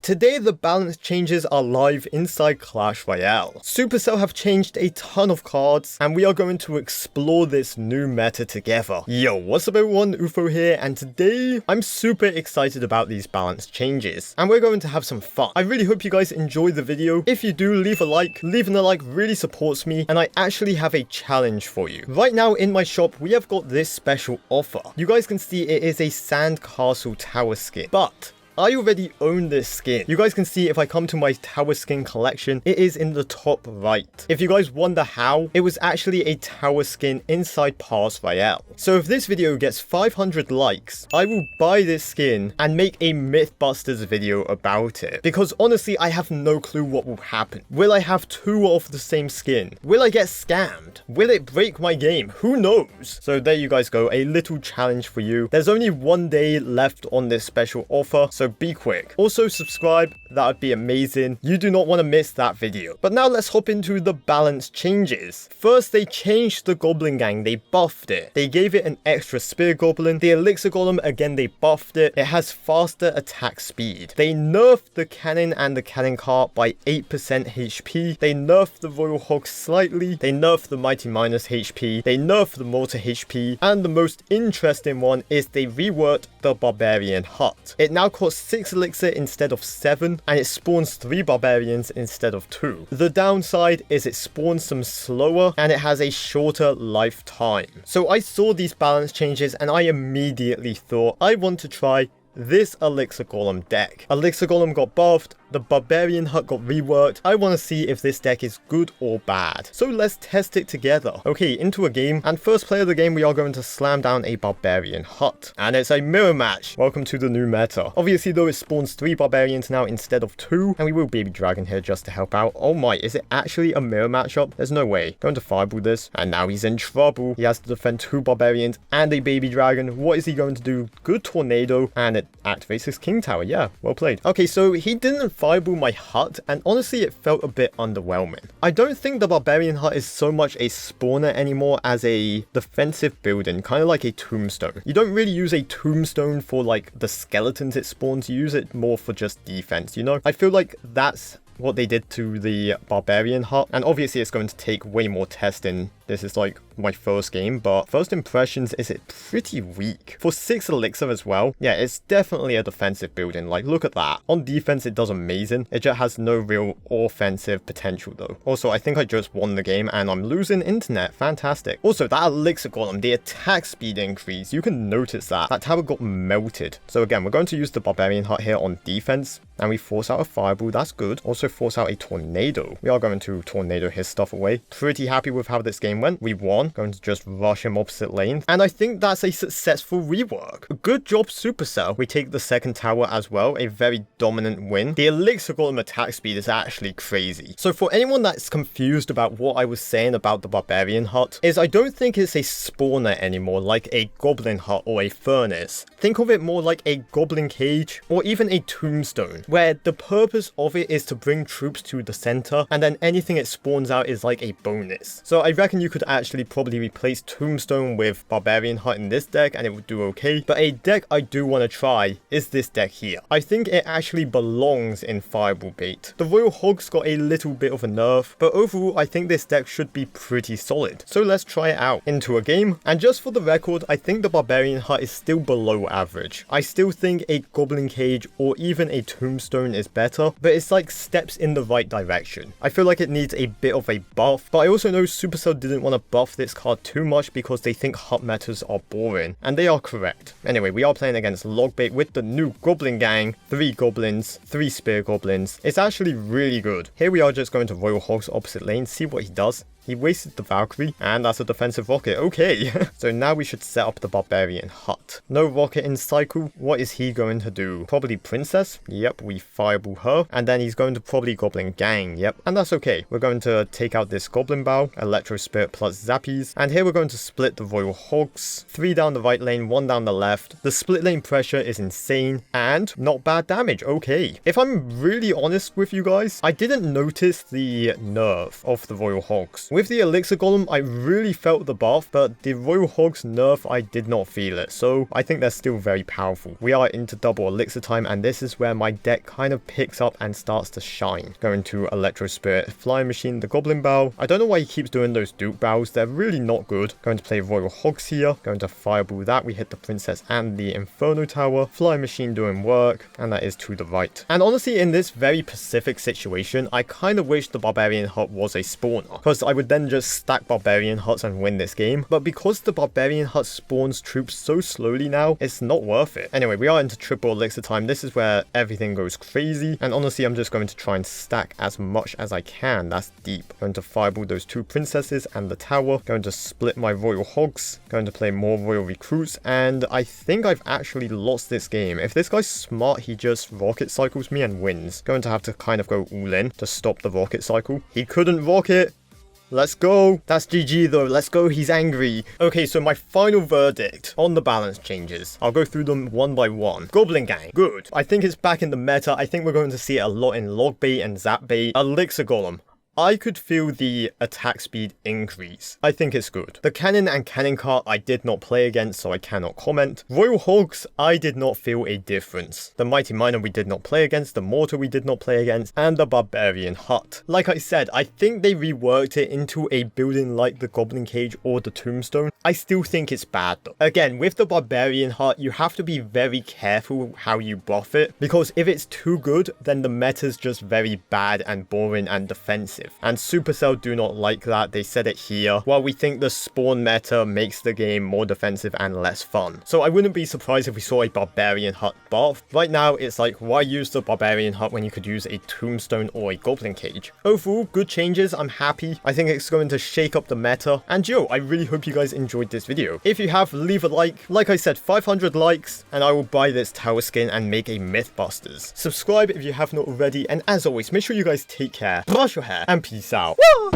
Today the balance changes are live inside Clash Royale. Supercell have changed a ton of cards and we are going to explore this new meta together. Yo, what's up everyone, OOfro here, and today I'm super excited about these balance changes and we're going to have some fun. I really hope you guys enjoy the video. If you do, leave a like. Leaving a like really supports me, and I actually have a challenge for you. Right now in my shop we have got this special offer. You guys can see it is a Sand Castle Tower skin, but I already own this skin. You guys can see if I come to my tower skin collection, it is in the top right. If you guys wonder how, it was actually a tower skin inside Pass Royale. So if this video gets 500 likes, I will buy this skin and make a Mythbusters video about it. Because honestly, I have no clue what will happen. Will I have two of the same skin? Will I get scammed? Will it break my game? Who knows? So there you guys go, a little challenge for you. There's only one day left on this special offer, so be quick. Also subscribe, that would be amazing. You do not want to miss that video. But now let's hop into the balance changes. First, they changed the Goblin Gang. They buffed it. They gave it an extra Spear Goblin. The Elixir Golem, again, they buffed it. It has faster attack speed. They nerfed the Cannon and the Cannon Cart by 8% HP. They nerfed the Royal Hog slightly. They nerfed the Mighty Miners HP. They nerfed the Mortar HP. And the most interesting one is they reworked the Barbarian hut. It now costs 6 elixir instead of 7, and it spawns 3 barbarians instead of 2. The downside is it spawns them slower and it has a shorter lifetime. So I saw these balance changes and I immediately thought I want to try this Elixir Golem deck. Elixir Golem got buffed, the Barbarian hut got reworked. I want to see if this deck is good or bad. So let's test it together. Okay, into a game, and first play of the game we are going to slam down a Barbarian hut. And it's a mirror match. Welcome to the new meta. Obviously though, it spawns 3 barbarians now instead of 2, and we will Baby Dragon here just to help out. Oh my, is it actually a mirror matchup? There's no way. Going to fireball this, and now he's in trouble. He has to defend 2 barbarians and a Baby Dragon. What is he going to do? Good tornado, and it activates his King Tower. Yeah, well played. Okay, so he didn't fireball my hut, and honestly it felt a bit underwhelming. I don't think the Barbarian hut is so much a spawner anymore as a defensive building, kind of like a tombstone. You don't really use a tombstone for like the skeletons it spawns, you use it more for just defense, you know? I feel like that's what they did to the Barbarian hut, and obviously it's going to take way more testing. This is like my first game, but first impressions is it pretty weak. For 6 elixir as well, yeah, it's definitely a defensive building. Like, look at that. On defense, it does amazing. It just has no real offensive potential though. Also, I think I just won the game and I'm losing internet. Fantastic. Also, that Elixir Golem, the attack speed increase, you can notice that. That tower got melted. So again, we're going to use the Barbarian hut here on defense, and we force out a fireball. That's good. Also force out a tornado. We are going to tornado his stuff away. Pretty happy with how this game went. We won. Going to just rush him opposite lane, and I think that's a successful rework. Good job, Supercell. We take the second tower as well. A very dominant win. The Elixir Golem attack speed is actually crazy. So for anyone that's confused about what I was saying about the Barbarian hut, is I don't think it's a spawner anymore like a Goblin hut or a furnace. Think of it more like a Goblin cage or even a tombstone, where the purpose of it is to bring troops to the center, and then anything it spawns out is like a bonus. So I reckon you could actually probably replace Tombstone with Barbarian hut in this deck and it would do okay. But a deck I do want to try is this deck here. I think it actually belongs in Fireball Bait. The Royal Hog's got a little bit of a nerf, but overall I think this deck should be pretty solid. So let's try it out. Into a game, and just for the record, I think the Barbarian hut is still below average. I still think a Goblin cage or even a Tombstone is better, but it's like steps in the right direction. I feel like it needs a bit of a buff, but I also know Supercell didn't want to buff this card too much because they think hut metas are boring, and they are correct. Anyway, we are playing against Logbait with the new Goblin Gang, 3 goblins, 3 spear goblins. It's actually really good. Here we are just going to Royal Hog's opposite lane, see what he does. He wasted the Valkyrie, and that's a defensive rocket. Okay, so now we should set up the Barbarian hut. No rocket in cycle. What is he going to do? Probably Princess. Yep, we fireball her. And then he's going to probably Goblin Gang. Yep, and that's okay. We're going to take out this Goblin Bow, Electro Spirit plus Zappies. And here we're going to split the Royal Hogs. 3 down the right lane, 1 down the left. The split lane pressure is insane, and not bad damage. Okay. If I'm really honest with you guys, I didn't notice the nerf of the Royal Hogs, With the Elixir Golem, I really felt the buff, but the Royal Hog's nerf, I did not feel it, so I think they're still very powerful. We are into double Elixir time, and this is where my deck kind of picks up and starts to shine. Going to Electro Spirit, Flying Machine, the Goblin Bow. I don't know why he keeps doing those Duke Bows, they're really not good. Going to play Royal Hogs here, going to Fireball that, we hit the Princess and the Inferno Tower. Flying Machine doing work, and that is to the right. And honestly, in this very specific situation, I kind of wish the Barbarian hut was a spawner, because I would then just stack Barbarian huts and win this game. But because the Barbarian hut spawns troops so slowly now, it's not worth it. Anyway, we are into triple Elixir time. This is where everything goes crazy, and honestly, I'm just going to try and stack as much as I can. That's deep. Going to Fireball those two Princesses and the tower. Going to split my Royal Hogs. Going to play more Royal Recruits, and I think I've actually lost this game. If this guy's smart, he just rocket cycles me and wins. Going to have to kind of go all in to stop the rocket cycle. He couldn't rocket. Let's go. That's GG though. Let's go. He's angry. Okay, so my final verdict on the balance changes. I'll go through them one by one. Goblin Gang. Good. I think it's back in the meta. I think we're going to see it a lot in log bait and zap bait. Elixir Golem. I could feel the attack speed increase. I think it's good. The cannon and cannon cart I did not play against, so I cannot comment. Royal Hogs, I did not feel a difference. The Mighty Miner we did not play against, the Mortar we did not play against, and the Barbarian hut. Like I said, I think they reworked it into a building like the Goblin Cage or the Tombstone. I still think it's bad though. Again, with the Barbarian hut, you have to be very careful how you buff it, because if it's too good, then the meta's just very bad and boring and defensive. And Supercell do not like that. They said it here. While we think the spawn meta makes the game more defensive and less fun. So I wouldn't be surprised if we saw a Barbarian hut buff. Right now, it's like, why use the Barbarian hut when you could use a Tombstone or a Goblin Cage? Overall, good changes. I'm happy. I think it's going to shake up the meta. And yo, I really hope you guys enjoyed this video. If you have, leave a like. Like I said, 500 likes, and I will buy this tower skin and make a Mythbusters. Subscribe if you have not already. And as always, make sure you guys take care, brush your hair, and peace out. Woo!